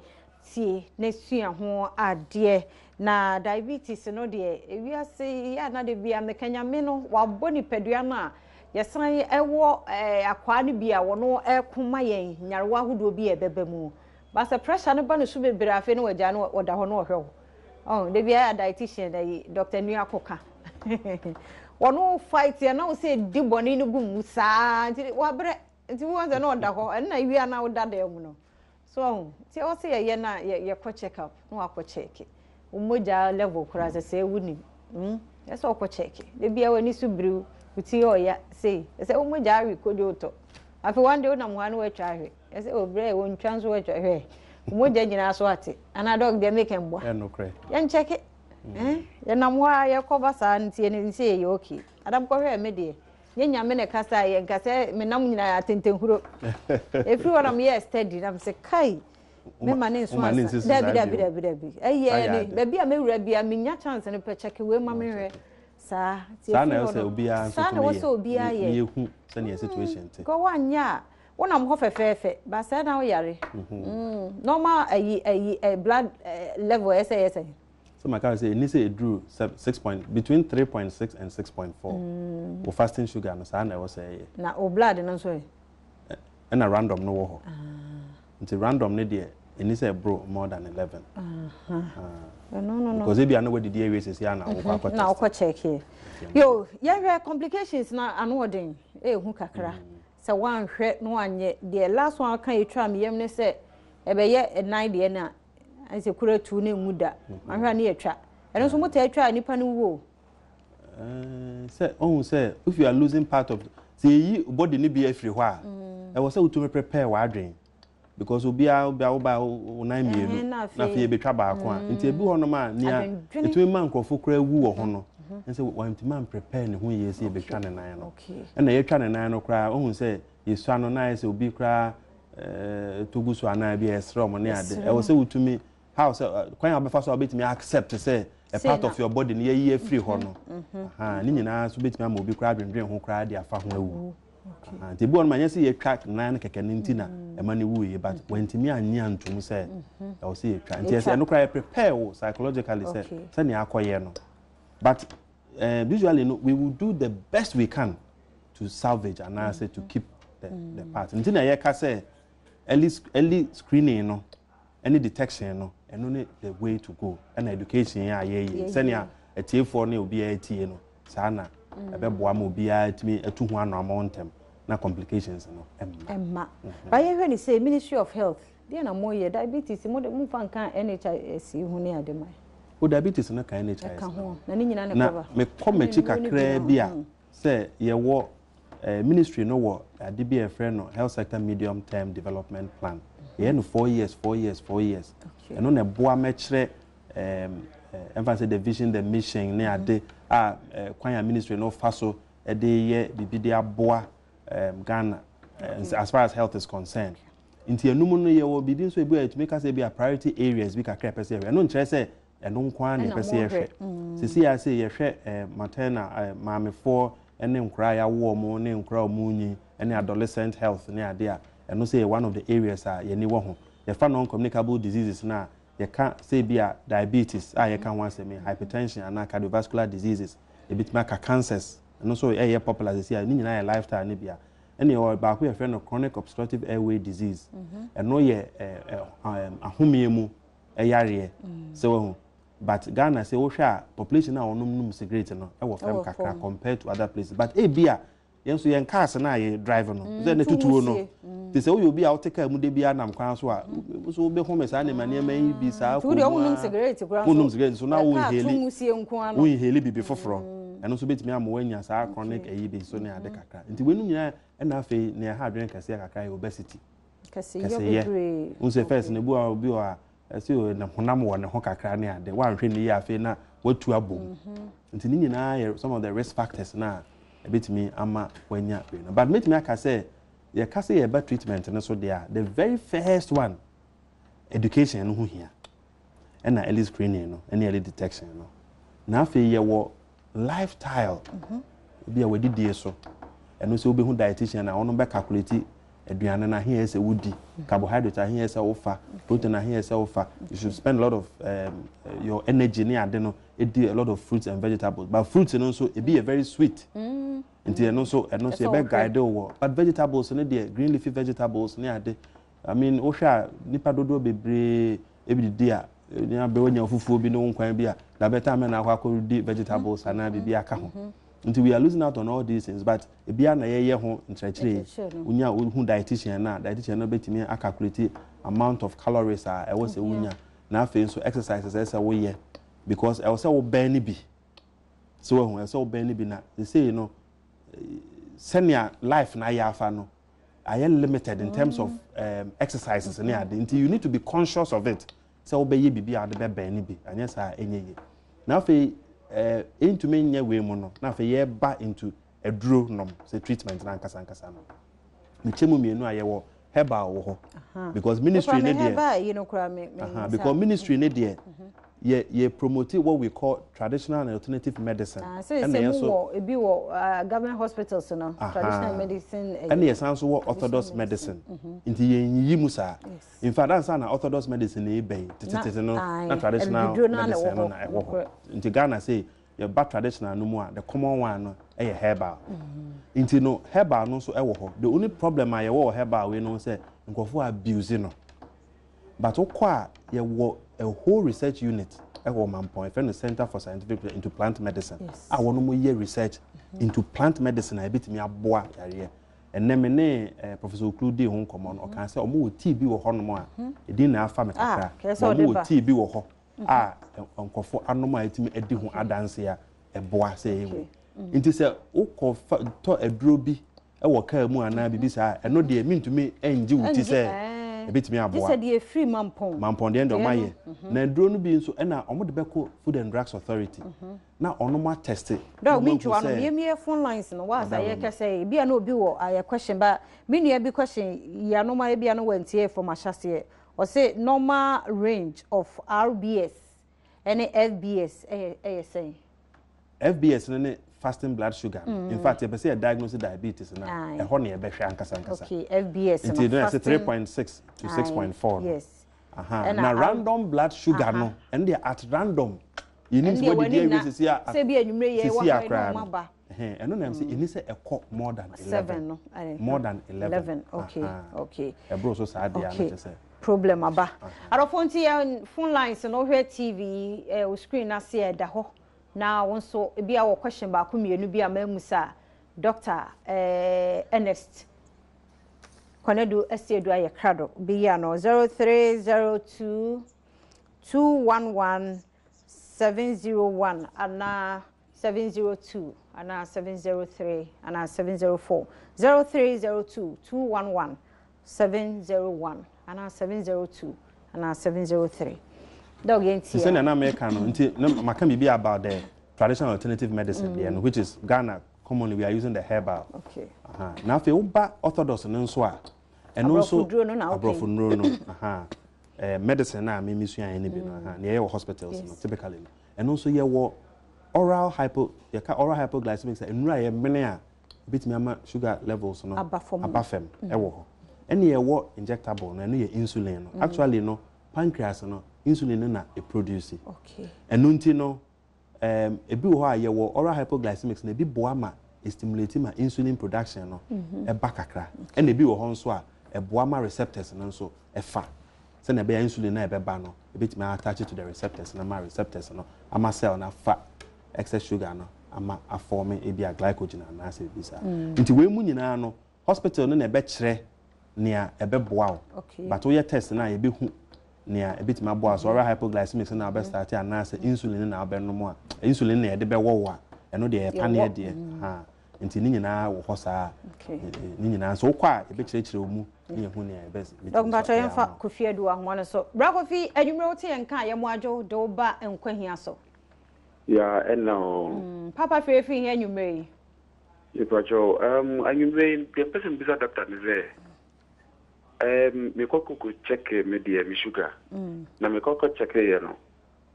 tie na sua ho ade na diabetes no de ewiase ya na de bia mekanya me no waboni pedua na yesan ewo akwa ne bia wono ekoma yen nyarewa hodo bi ebebe mu ba se pressure no ba no so bebere afi no waja no oda ho no ohwe oh de bia ya dietitian da Dr. Nua Koka wono fight ya na wo se di boni no gum saa nti wabre nti wo nze no oda ho na wi na oda da mu no so ti o se ye na ye ko check up no akọ check umoja level kura se wuni yes o ko check de bia wani su bru uti o ya say umoja wi ko de oto afi one day na mo anu wa twa hwe say obre won twa nso wa twa hwe umoja nyina so ate ana dog dey make em boa no cry yan check ya na mo ya ko basa ntie ni say ye okay adam ko hwe me de nyanya me ne kasa ye nkasa me nam nyina atentenhuro every one am here steady na me say kai me mane nso dabi eye ni dabi a me wura bia me nya chance ne pe check we ma me hwe sa na yo say obia nso to me obia ye yehu se ne situation te ko wanya wona mo fefefe ba sa na wo yare normal blood level SS so my car say ni say it drew 6 point between 3.6 and 6.4 for fasting sugar no sa na wo say na o blood no so na random no wo ho nti random ne de ni say bro more than 11 no because e bia no we did area say na wo na wo check here yo ya complications na anoden hu kakra se wan hwe no anye the last one kan etwa me yem ne se e be ye 9 de na anse kura tu na muda ahwa na etwa eno so mota etwa nipa no wo say if you are losing part of say yi body ni be afri hwa e wo say to me prepare wa adwen because obia ba o na mienu na fe betwa ba ko a nti ebi ho no ma nia etumi man krofo kura wu wo ho no nse wanti man prepare ne ho ye se betwa ne nan no na ye twa ne nan no kura ohun say yesu ano na say obi kura togusu ana bi esro mo ne ade e wo say utumi how say kwan abefa so obetumi accept say a part of your body ne ye free ho no ni nyina so betumi ama obi kura adwendwen ho kura de afa ho awu nti bi on manye say ye twa nan keke ne ntina e ma ne wu ye but wentimi anya ntum say e wo say ye twa nti say no kura prepare wo psychologically say ne akoye no but usually no, we will do the best we can to salvage and answer to keep the part. Until I can say early screening no, any detection no, and only the way to go. And education senior a T4 ne will be a T no, sana a beboa will be at me a 200 amount na complications no. Emma. But when you say Ministry of Health, there are more diabetes, more than one can NHIS who near the mind. Diabetes na kan NHIS na me come kakra bia say ye wo ministry no wo ade bia friend no health sector medium term development plan ye no 4 years eno na boa me kire emphasis the vision the mission ne ade kwan ministry no faso ede ye bibide aboa Ghana as far as health is concerned inti enum no ye wo bidin so ebu to make us be a priority areas bi kakra pese area no nkyere say eno nkwa na pese ye hwe sisi ya say ye hwe maternal maame for ene nkra ya wo mo ne nkra omunyi ene adolescent health ne ade a eno say one of the areas a ye ni wo ho ye fa non communicable diseases na ye can say bia diabetes a ye can one say hypertension and cardiovascular diseases e bit make cancers eno so e popular this year ni nyina ye lifestyle ne bia ene o ba ko ye friend of chronic obstructive airway disease eno ye ahomemu yare so but Ghana say Osha population now num cigarette no e wo fam kakra compared to other places but bia yen so yen cars na ye drive no say na tutuo no they say you be out take mu de bia nam kwan so a so be home sa na mane man yi bi sa ko num cigarette kura so num cigarette so na wo heli bibi foforo eno so betimi am wanya sa chronic ayi bi so na ade kakra nti wenu nyina na afi na ha adwen kase kakra obesity kase ye unse first ne bu a obi a ase na honam wo ne ho kakra ne ade wan hwe ne ya afi na watu abom nti ni nyina some of the risk factors na ebetimi ama wanya no but metimi aka say ye kase ye ba treatment ne so there the very first one education no ho hia and early screening no and early detection no na afi ye wo lifestyle bia wadidie so eno so obehu dietitian na ono be calculate aduane na here say woody carbohydrate here say ofa protein here say ofa you should spend a lot of your energy near ade no eat a lot of fruits and vegetables but fruits no so e be very sweet nti eno so e be guide wo but vegetables no dey green leafy vegetables near ade I mean ohwa nipa dodo bebre e bi di a ni abe wonya fufuo bi no nkwan bi a da beta me na akwa di vegetables ana bi aka ho until we are losing out on all these things but ebia na ye ho ntrachire unya hu dietitian na betimi calculate amount of calories e was unya na afi so exercises ese wo ye because e was wo burn bi so wo hu ese wo burn bi na they say you know senior life na ya afa no are limited in terms of exercises na ade until you need to be conscious of it so wo be ye bibia ade be burn bi anya sa enye na afi into me nya we mu no na fa ye ba into eduro nom say treatment na nkasa no me chemu mienu aye wo herbal wo ho because ministry ne there because ministry ne there ye promote what we call traditional and alternative medicine and so e bi wo government hospitals no traditional medicine and yes also wo orthodox medicine into ye yi musa in fact that's na orthodox medicine e be tete no na traditional medicine no na e wo into Ghana say your bad traditional no more the common one no e herbal into no herbal no so e wo ho the only problem I wo herbal we no say nkofo abuse no but okwa ye wo a whole research unit from the Center for Scientific into Plant Medicine. I want to year research into plant medicine. I bit me a boa area. And then me Professor Ukludi home common or can say omo TB or honomo. It didn't have family. Omo TB or ho. Unkofo anoma etimi edi ho adanse a boa say. It is a oko to a drobi. E wo ka mu ana bibi sa e no de mean to me enji wuti say a bit me aboa. This said ye free mampon. Mampon the end of my year. Na dro no bi nso e na omo de beko Food and Drugs Authority. Na ono ma test it. No mean to one me phone lines no was I can say bia no bi wo a question but me no be question ya no ma bia no went here from Ashase or say normal range of RBS and FBS say FBS ne fasting blood sugar. In fact, you say a diagnosed diabetes na e ho na e be hwe ankasa. Okay, FBS no. It is 3.6 to 6.4. Yes. Na random blood sugar no, and they at random. You need to what the day see say be anwumre ye wa no ba. And no name say you need say e more than 11. 7 no. More than 11. Okay. Okay. E bro so sad dey am say. Problem aba. Arofonti phone lines no hwe TV o screen na see e da ho. Now also be our question ba ku mienu bi amamusa Dr. Ernest Konedu Esiedu aye krado be ya no 0302 211 701 ana 702 ana 703 ana 704 0302 211 701 ana 702 ana 703 dog enti say na America no nti maka bi about the traditional alternative medicine there which is Ghana commonly we are using the herbal. Okay. Na fe uba orthodox no nso a eno so abrofo no medicine na me misua ene bi no na ye hospitals no typically eno so ye wo oral hypoglycemic say enura ye mene a bitimi ama sugar levels no abafem ewo ho ene ye wo injectable no ene ye insulin no actually no pancreas no insulin na e produce okay eno nti no ebi wo a ye wo oral hypoglycemics na ebi boa ma stimulate ma insulin production no e ba kakra ene ebi wo ho nso a e boa ma receptors no nso e fa se na be insulin na e be ba no e bitimi attach to the receptors na ma receptors no ama cell na fa excess sugar no ama aforme e bia glycogen na ase bisa nti we mu nyina no hospital no na be kire nia e be boa o but we test na ye be hu nia e bitima boa so oral hypoglycemics na be start na ase insulin na be no mo a insulin na ye de be wo a eno de e pane de ha nti ni nyina wo ho saa ni nyina so kwa e be kire omu ni hu nia e be Dr. Bacho yemfa Kofi Adu ahoma so bra Kofi adwumre wote enka ye mo adwo do ba Nkwa Hia so ya eno papa fefi here nyumre Bacho anyumre the person bisa doctor ni me koko ko check me dia mi sugar na me koko check ye no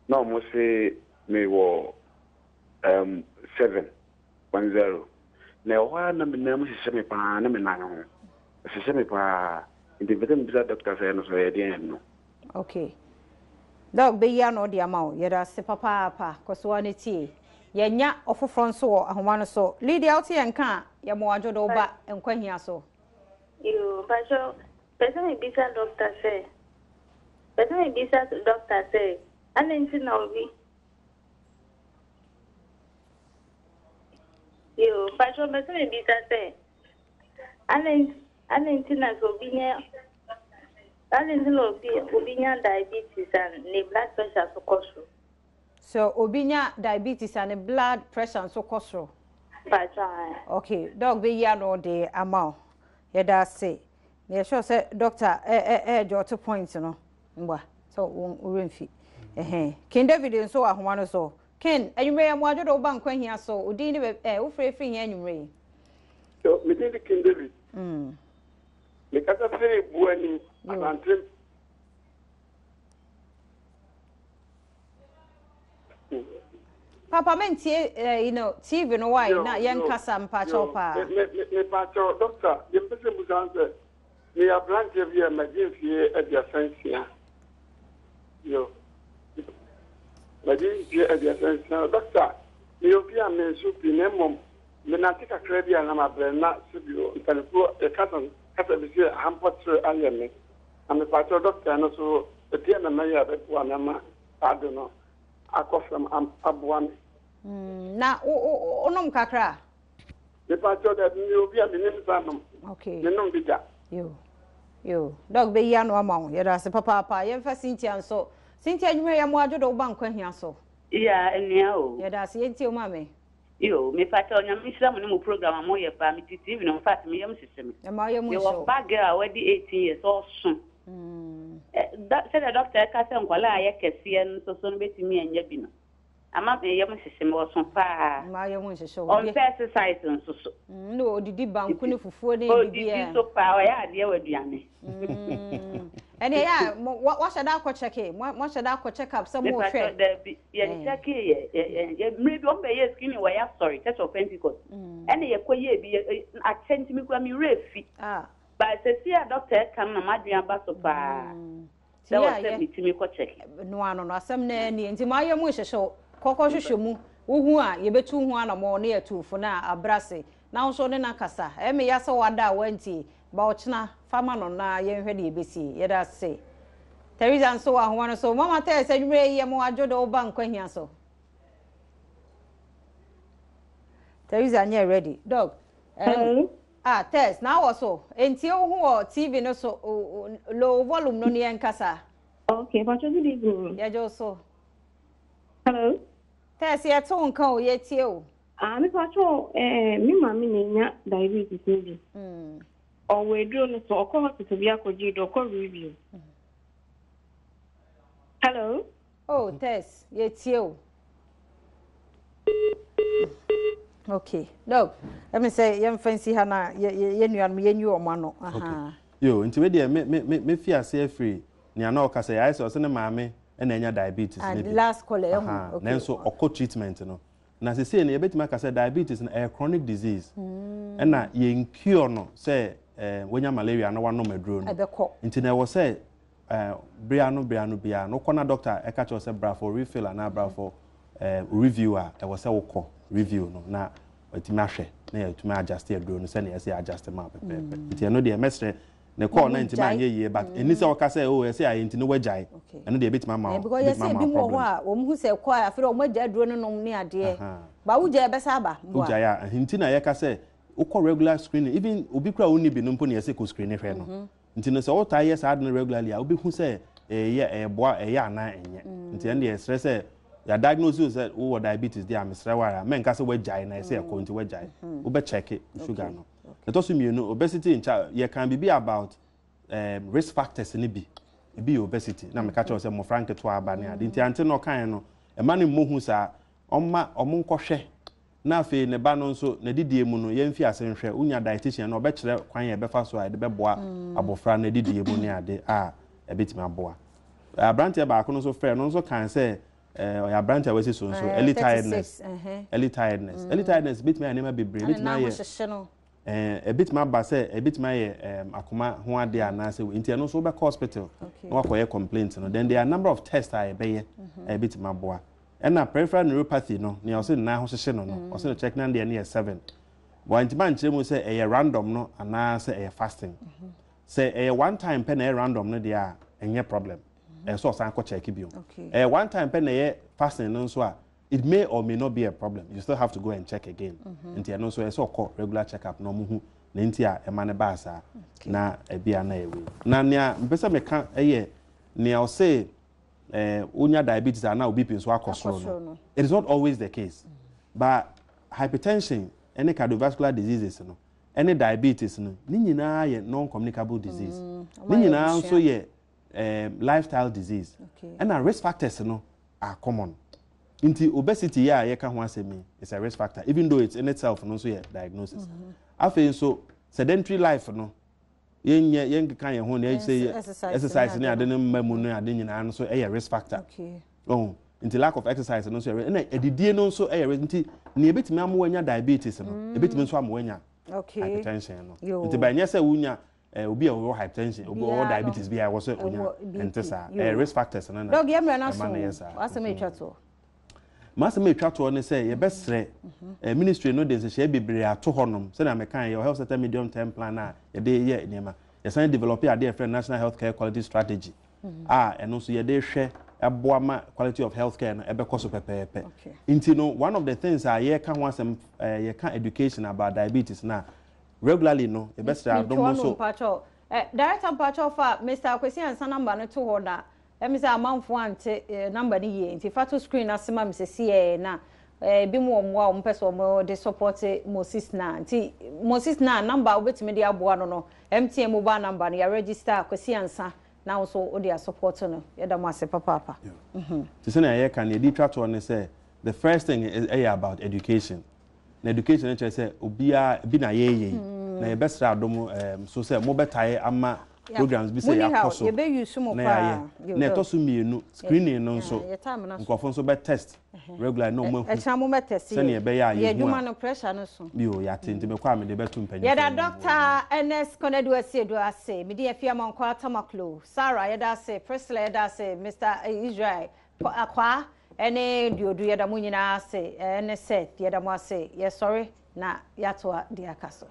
na mo se me wo 710 na wa na me na mo se me pa na me na ho se me pa the person bisa doctor say no so ye dia no okay dog be ya no dia ma o ye da se papa pa koso ani tie ye nya ofofro nso wo ahoma no so leader out ye nka ye mo adwo do ba Nkwa Hia so you Bacho person bisa doctor say and then now we you Bacho person bisa say and then na so binya obinya diabetes and blood pressure so costro so obinya diabetes and blood pressure so costro Bacho okay dog be ya no de amount ye da say me sure say doctor jot point no ngwa so uremfi Ken David nso ahoma no so Ken anwumre ya mo adwo ba Nkwa Hia so odi ni wo frefri hia anwumre so me dey Ken David me kasa fere buani abantre Papa mentie TV no why na yen kasa mpa chopa me pa cho doctor ye pese musanse me abranche via magifie adiasensia yo magifie adiasensia doctor me obia me supi ne mom me na tika krabia na mabre na subio ntanfo e kasa bisi hampotre ayeme ame pa cho doctor no so etia na ya be po na ma adono akofam abuan na onom kakra the pastor that you be a minimum okay you know bida yo dog be ya no amount ya da se papa ye fa Cynthia so Cynthia nwere ya mo adwo do ba Nkwa Hia so ya enia o ya da se enti o ma me yo me pastor nya me sira mo no program mo ye pa me TV no fact me yam system e ma ye mo show show yo bag girl we di 18 years so soon that said the doctor ka se nkwala ya kese no so no betimi anya bi no ama me yam system wo so pa ma ye mo show on exercise so so no odidi banku ne fufuo ne bibia so pa o ya de waduane ene ya wa shada akọ check mo shada akọ check up some more fair ye check ye maybe on be ye skin we ya sorry church of Pentecost ene ye koye bi attend me kwa mi refi but see a doctor come na maduan ba so pa that was me timi ko check no asem na ni nti ma ye mo hwehwe kokko hwehwe mu uhu a ye betu hu ana mo na ye tufu na abrase na so ne na kasa me ya se wada wanti ba ochina fama no na ye hwe de ebesi ye da se Teresa nso wa ho no so mama tell say dwumre ye mo adwodo ba Nkwa Hia so Teresa nye ready dog test now also enti ohu TV no so low volume no ne nkasa okay but good evening ya jo so hello test ye to nka o ye tie o me pacho mi mama nya diabetes ni o we do no so ko hospital bi akoji do ko review hello oh test ye tie o okay no let me say yem fancy hana ye nuan ye nyu omano aha yo nti we dey me fi ase free ni ana o kasa ya so ne maame e na nya diabetes and last call okay na so oko treatment no na se say na ye betima ka say diabetes na a chronic disease na ye cure no say wonya malaria na wanom aduro no nti na wo say bria no bia no kona doctor e ka cho say bra for refill and bra for reviewer e wo say wo kọ review no na wetima hwe na ye tuma adjust aduro no say na ye say adjust ma pepe nti no de mestre ne call na ntima anye ye but eni say wo ka say oh ye say ayi nti no wajai eno de betima ma because ye say bi mo ho a wo mu say call afere o maja aduro no nom ne ade ba wuja e be sa ba wuja ya nti na ye ka say ukọ regular screening even obi kura oni bi no mpo ne ye say ko screen hwe no nti no say o ta yes ad no regularly a obi hu say boa ana enye nti en de stress say ya diagnose say wo diabetes dey am srewara men ka say wajai na say e ko nti wajai wo be check sugar no to so mienu obesity in child ye can be about risk factors ni bi obesity na me ka che say mo frank to aba ne ade nti ante no kan no e ma ne mo hu sa omma omonkọhwe na fe ne ba no nso na didie mu no ye mfi ase nhwe unya dietitian na obekire kwan ye befa so ade beboa abofra na didie mu ne ade e betimi aboa abrante ba ko no so frɛ no nso kan say ya abrante we so early tiredness betimi anema bebre betimi aye betimi aba say betimi aye akoma ho ade ana say nti no so be hospital na wakoye complaint no then there are number of tests I be betimi aboa and peripheral neuropathy no ne also na ho hyehye no also check na dey near 7 want man chemu say random no ana say fasting say one time pen random no dey enye problem so san ko check bio one time pen fasting no so it may or may not be a problem you still have to go and check again nti no so so call regular checkup no muhu na nti a ma ne ba sa na bia na ewe na nia mpesa meka ne o say unya diabetes and now BP so akosoro no it is not always the case but hypertension any cardiovascular diseases no any diabetes no ni nyina ye non communicable disease ni nyina nso ye lifestyle disease and risk factors no are common nti obesity ya ye ka ho asemi is a risk factor even though it's in itself no so ye diagnosis afei so sedentary life no yen kan ye ho na say exercise ni ade ne mamu no ade nyina no so risk factor nti lack of exercise no so na edidie no so nti ne ebetimi amwanya diabetes no ebetimi so amwanya hypertension no nti ba nya say wunya obi a wo hypertension obi wo diabetes bi a wo so onya entesa risk factors no na dog yemra na so asema etwato masema etwato ne say ye besre ministry no dey say bebre ato honom say na mekan your health sector medium term plan na ye dey ye nema ye san develop a dey friend national healthcare quality strategy eno so ye dey hwe eboa ma quality of healthcare no ebekọ so pepepe nti no one of the things ye ka ho asem ye ka education about diabetes na regularly no ye besre Adom so director mpacho fa Mr. Kwesi ansa number no to ho na emisa amanfo ante number ni ye nti fato screen asema msesi na bi mu omwa ompeso mo de support Moses na nti Moses na number obetime de aboa no MTN mobile number ya register Kwesi ansa na so o de support no yeda mo ase papa ti se na ye kan ye di trato ne say the first thing is about education na education na say obia bi na ye na ye besra Adom so say mo betaye ama programs bi say akoso ye be use mo pa na to so mienu screening no so nkofo so be test regular no mo mo be test se na be ya ye dwuma no pressure no so bio ya tenti me kwa me de betu mpanyi ye da Dr. NS Konedu Asiedu ase me de afia Nkwa Tamaklo Sarah ye da ase Priscilla ye da ase Mr. Israel akwa ene diodu ye da mo nyina ase ene set ye da mo ase ye sorry na yato de akaso